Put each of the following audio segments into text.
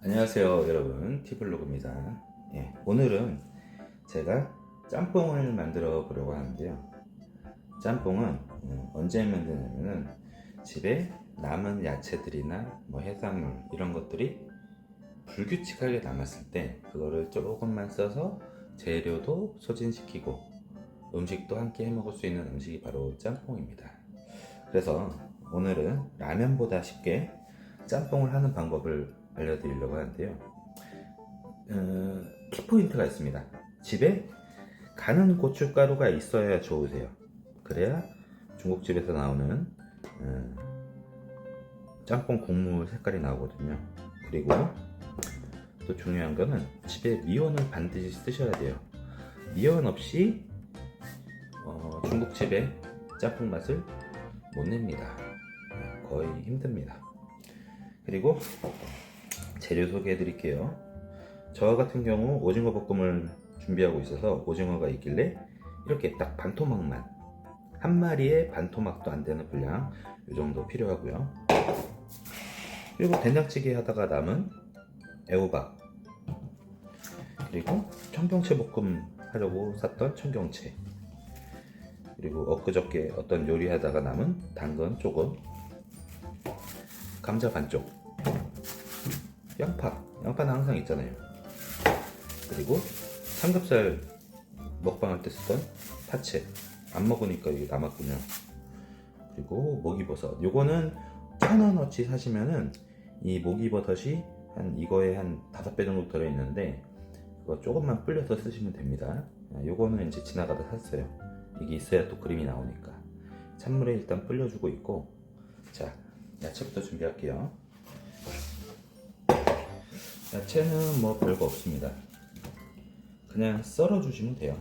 안녕하세요 여러분, 티블로그입니다. 오늘은 제가 짬뽕을 만들어 보려고 하는데요. 짬뽕은 언제 만드냐면은 집에 남은 야채들이나 해산물 이런 것들이 불규칙하게 남았을 때 그거를 조금만 써서 재료도 소진시키고 음식도 함께 해 먹을 수 있는 음식이 바로 짬뽕입니다. 그래서 오늘은 라면보다 쉽게 짬뽕을 하는 방법을 알려드리려고 하는데요. 키포인트가 있습니다. 집에 가는 고춧가루가 있어야 좋으세요. 그래야 중국집에서 나오는 짬뽕 국물 색깔이 나오거든요. 그리고 또 중요한 거는 집에 미원을 반드시 쓰셔야 돼요. 미원 없이 중국집의 짬뽕 맛을 못 냅니다. 거의 힘듭니다. 그리고 재료 소개해 드릴게요. 저 같은 경우 오징어 볶음을 준비하고 있어서 오징어가 있길래 이렇게 딱 반토막만, 한 마리에 반토막도 안 되는 분량 이 정도 필요하고요. 그리고 된장찌개 하다가 남은 애호박, 그리고 청경채 볶음 하려고 샀던 청경채, 그리고 엊그저께 어떤 요리 하다가 남은 당근 조금, 감자 반쪽, 양파는 항상 있잖아요. 그리고 삼겹살 먹방할 때 쓰던 파채, 안 먹으니까 이게 남았군요. 그리고 목이버섯, 요거는 1,000원어치 사시면은 이 목이버섯이 이거에 한 5배 정도 들어있는데 그거 조금만 불려서 쓰시면 됩니다. 요거는 이제 지나가다 샀어요. 이게 있어야 또 그림이 나오니까. 찬물에 일단 불려주고 있고, 자, 야채부터 준비할게요. 야채는 별거 없습니다. 그냥 썰어 주시면 돼요.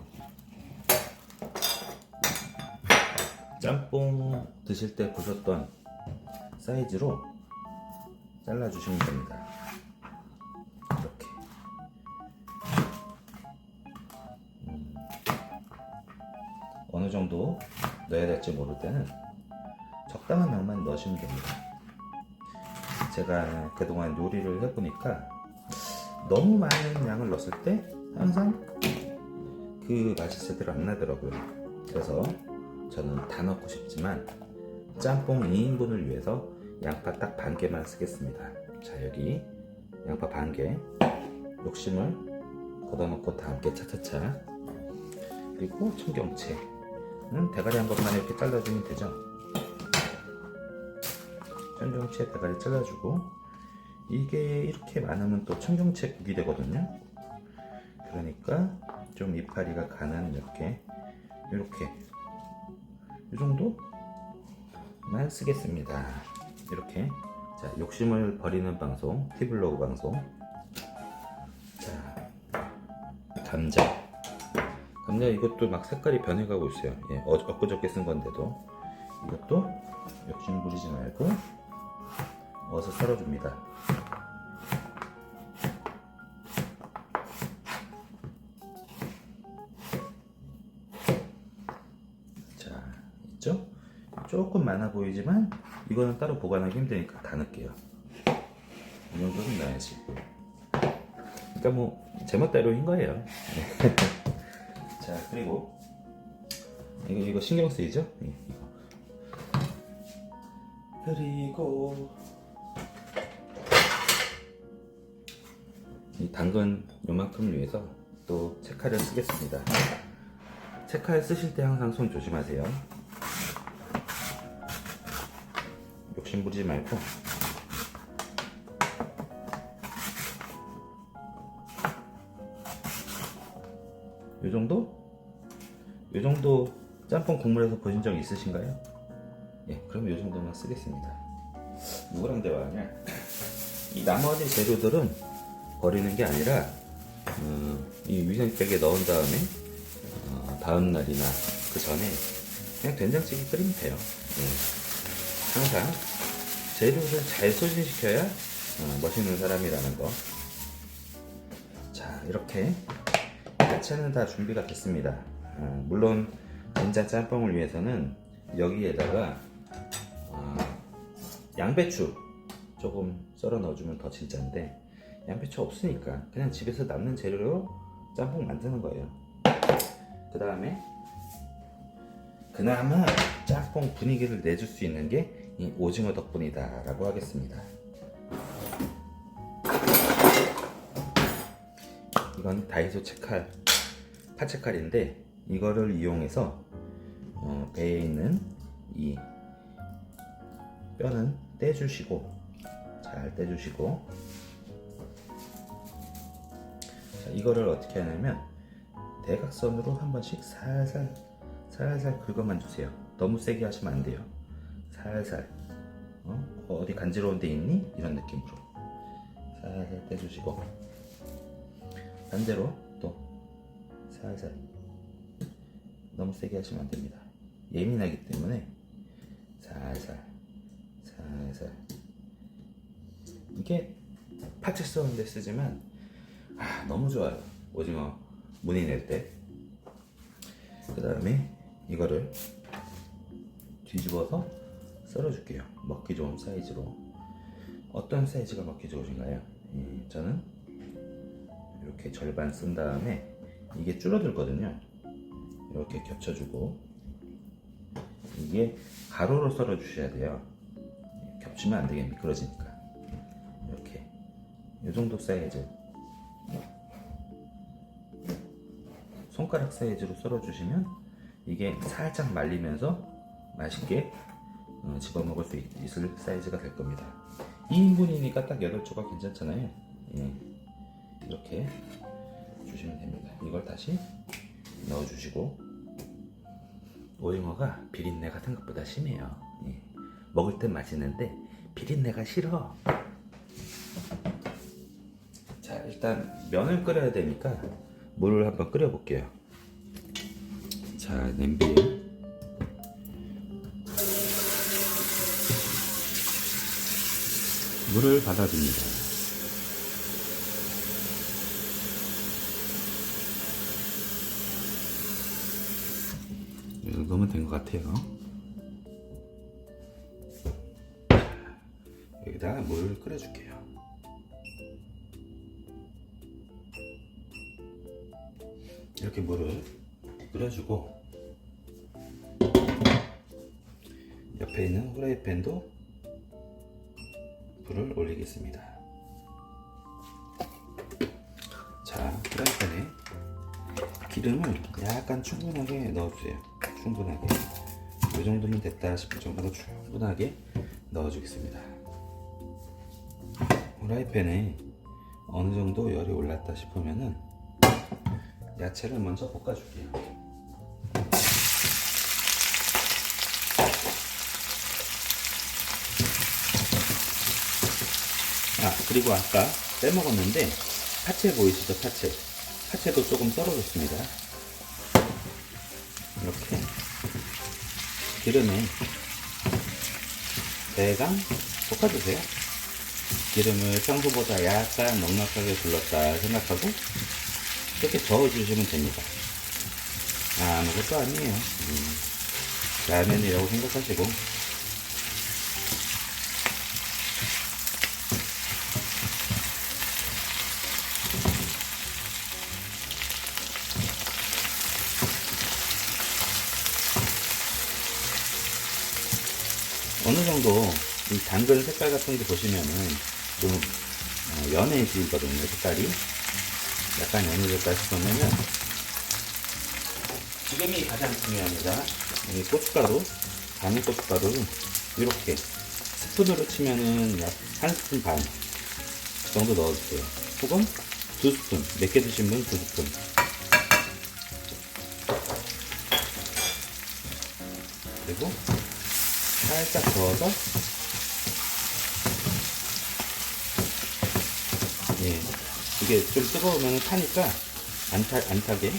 짬뽕 드실 때 보셨던 사이즈로 잘라 주시면 됩니다. 이렇게. 어느 정도 넣어야 될지 모를 때는 적당한 양만 넣으시면 됩니다. 제가 그동안 요리를 해보니까 너무 많은 양을 넣었을 때 항상 그 맛이 제대로 안 나더라고요. 그래서 저는 다 넣고 싶지만 짬뽕 2인분을 위해서 양파 딱 반 개만 쓰겠습니다. 자, 여기 양파 반 개, 욕심을 걷어놓고 다 함께 차차차. 그리고 청경채는 대가리 한 번만 이렇게 잘라주면 되죠. 청경채 대가리 잘라주고, 이게 이렇게 많으면 또 청경채 국이 되거든요. 그러니까 좀 이파리가 가는 이렇게 이 정도만 쓰겠습니다. 이렇게. 자, 욕심을 버리는 방송, 티블로그 방송. 자, 감자 이것도 막 색깔이 변해가고 있어요. 엊그저께 쓴 건데도 이것도 욕심 부리지 말고 어서 썰어줍니다. 자, 있죠? 조금 많아 보이지만 이거는 따로 보관하기 힘드니까 다 넣을게요. 이 정도는 넣어야지. 그러니까 제멋대로인 거예요. 자, 그리고 이거 신경 쓰이죠? 그리고 이 당근 요만큼을 위해서 또 채칼을 쓰겠습니다. 채칼 쓰실 때 항상 손 조심하세요. 욕심 부리지 말고. 요 정도 짬뽕 국물에서 보신 적 있으신가요? 그럼 요 정도만 쓰겠습니다. 누구랑 대화하냐? 이 나머지 재료들은 버리는 게 아니라 이 위생백에 넣은 다음에 다음 날이나 그 전에 그냥 된장찌개 끓이면 돼요. 항상 재료를 잘 소진시켜야 멋있는 사람이라는 거. 자, 이렇게 야채는 다 준비가 됐습니다. 물론 진짜 짬뽕을 위해서는 여기에다가 양배추 조금 썰어 넣어주면 더 진짜인데, 양배추 없으니까 그냥 집에서 남는 재료로 짬뽕 만드는 거예요. 그 다음에 그나마 짬뽕 분위기를 내줄 수 있는 게 이 오징어 덕분이다 라고 하겠습니다. 이건 다이소 채칼, 파채칼인데 이거를 이용해서 배에 있는 이 뼈는 떼주시고, 잘 떼주시고, 자, 이거를 어떻게 하냐면 대각선으로 한 번씩 살살 긁어만 주세요. 너무 세게 하시면 안 돼요. 살살. 어디 간지러운 데 있니? 이런 느낌으로 살살 떼주시고, 반대로 또 살살. 너무 세게 하시면 안 됩니다. 예민하기 때문에 살살. 이게 파채 써는데 쓰지만 너무 좋아요. 오징어 무늬 낼 때. 그 다음에 이거를 뒤집어서 썰어줄게요. 먹기 좋은 사이즈로. 어떤 사이즈가 먹기 좋으신가요? 저는 이렇게 절반 쓴 다음에 이게 줄어들거든요. 이렇게 겹쳐주고, 이게 가로로 썰어 주셔야 돼요. 겹치면 안 되게 미끄러지니까. 이렇게 이 정도 사이즈, 손가락 사이즈로 썰어 주시면 이게 살짝 말리면서 맛있게 집어먹을 수 있을 사이즈가 될 겁니다. 2인분이니까 딱 8조각 괜찮잖아요. 이렇게 주시면 됩니다. 이걸 다시 넣어주시고, 오징어가 비린내가 생각보다 심해요. 먹을 땐 맛있는데 비린내가 싫어. 자, 일단 면을 끓여야 되니까 물을 한번 끓여 볼게요. 자, 냄비에 물을 받아줍니다. 이 정도면 된 것 같아요. 여기다가 물을 끓여줄게요. 이렇게 물을 끓여주고, 옆에 있는 후라이팬도 불을 올리겠습니다. 자, 후라이팬에 기름을 약간 충분하게 넣어주세요. 충분하게. 이 정도면 됐다 싶을 정도로 충분하게 넣어주겠습니다. 후라이팬에 어느 정도 열이 올랐다 싶으면은 야채를 먼저 볶아줄게요. 그리고 아까 빼먹었는데 파채 보이시죠? 파채도 조금 썰어줬습니다. 이렇게 기름에 대강 볶아주세요. 기름을 평소보다 약간 넉넉하게 둘렀다 생각하고 이렇게 저어주시면 됩니다. 아무것도 아니에요. 라면이라고 생각하시고. 어느 정도 이 당근 색깔 같은 게 보시면은 좀 연해지거든요. 색깔이 약간 연해졌다 싶으면은 지금이 가장 중요합니다. 이 고춧가루, 가는 고춧가루를 이렇게 스푼으로 치면은 약 1스푼 반 정도 넣어주세요. 혹은 2스푼, 몇 개 드신 분 2스푼. 그리고 살짝 저어서, 이게 좀 뜨거우면 타니까 안 타게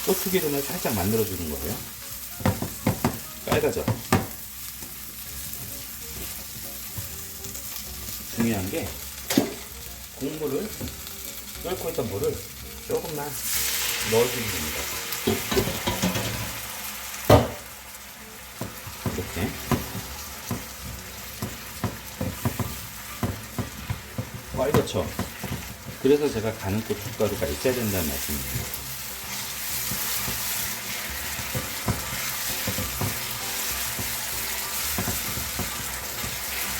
고추기름을 살짝 만들어 주는 거예요. 빨가져. 중요한 게 국물을, 끓고 있던 물을 조금만 넣어주면 됩니다. 이렇게 빨갛죠? 그래서 제가 가는 고춧가루가 있어야 된다는 말씀이에요.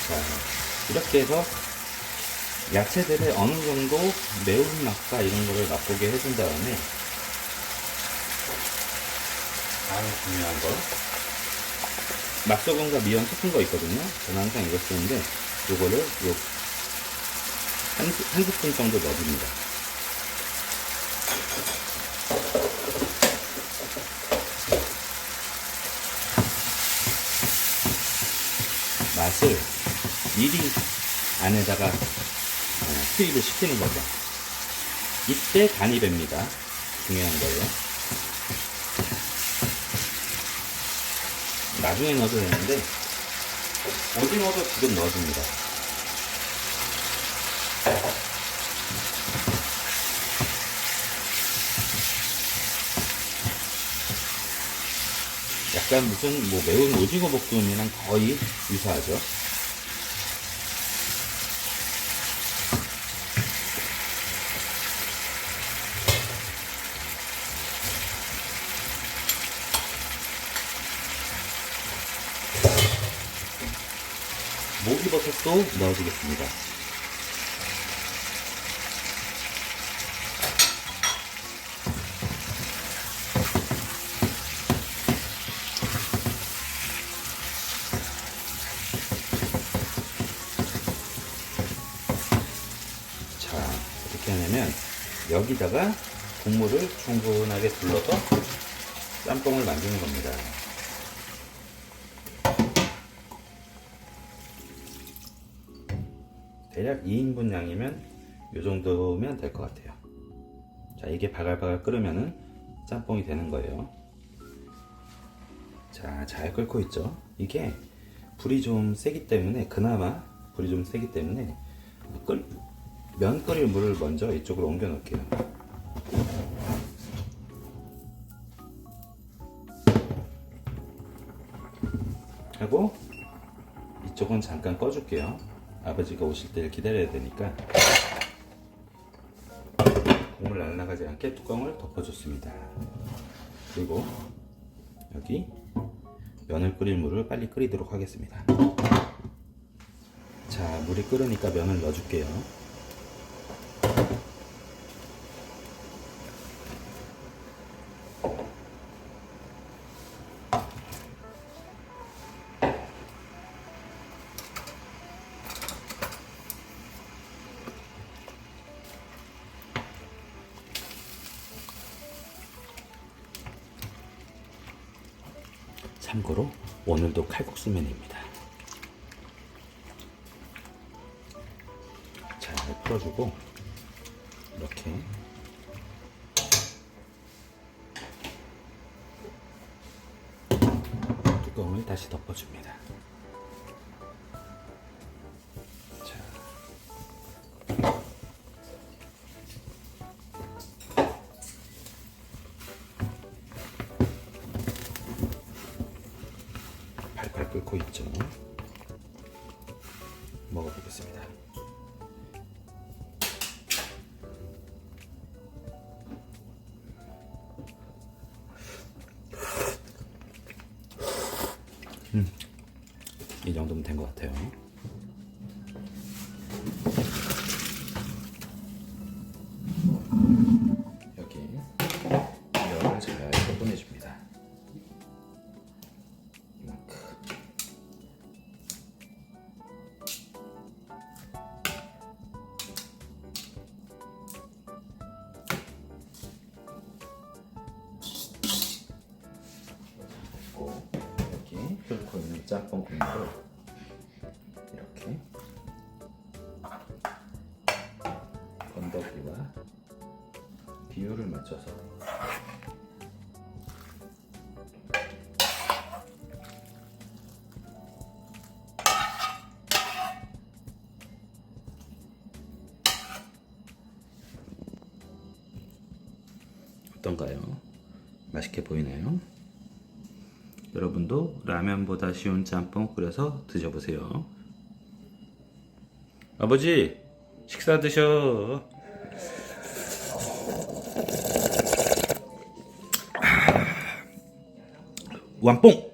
자, 이렇게 해서 야채들을 어느 정도 매운맛과 이런 거를 맛보게 해준 다음에, 다음 중요한 거, 맛소금과 미원 섞은 거 있거든요. 저는 항상 이거 쓰는데, 요거를 한 스푼 정도 넣어줍니다. 맛을 미리 안에다가 투입을 시키는 거죠. 이때 간이 뱄니다. 중요한 거예요. 나중에 넣어도 되는데 오징어도 지금 넣어줍니다. 약간 무슨 매운 오징어 볶음이랑 거의 유사하죠. 목이버섯도 넣어주겠습니다. 자, 이렇게 하면 여기다가 국물을 충분하게 둘러서 짬뽕을 만드는 겁니다. 대략 2인분 양이면 이 정도면 될 것 같아요. 자, 이게 바글바글 끓으면은 짬뽕이 되는 거예요. 자, 잘 끓고 있죠. 이게 불이 좀 세기 때문에, 그나마 불이 좀 세기 때문에 면 끓일 물을 먼저 이쪽으로 옮겨 놓을게요. 하고 이쪽은 잠깐 꺼줄게요. 아버지가 오실 때를 기다려야 되니까. 국물 날아가지 않게 뚜껑을 덮어줬습니다. 그리고 여기 면을 끓일 물을 빨리 끓이도록 하겠습니다. 자, 물이 끓으니까 면을 넣어줄게요. 참고로 오늘도 칼국수면입니다. 잘 풀어주고 이렇게 뚜껑을 다시 덮어줍니다. 자, 팔팔 끓고 있죠. 먹어보겠습니다. 이 정도면 된 것 같아요. 여기 면을 잘 보내줍니다. 이만큼. 여기 끓고 있는 짬뽕 국물을 이렇게 건더기와 비율을 맞춰서 어떤가요? 맛있게 보이나요? 여러분도 라면보다 쉬운 짬뽕 끓여서 드셔보세요. 아버지, 식사 드셔. 완뽕!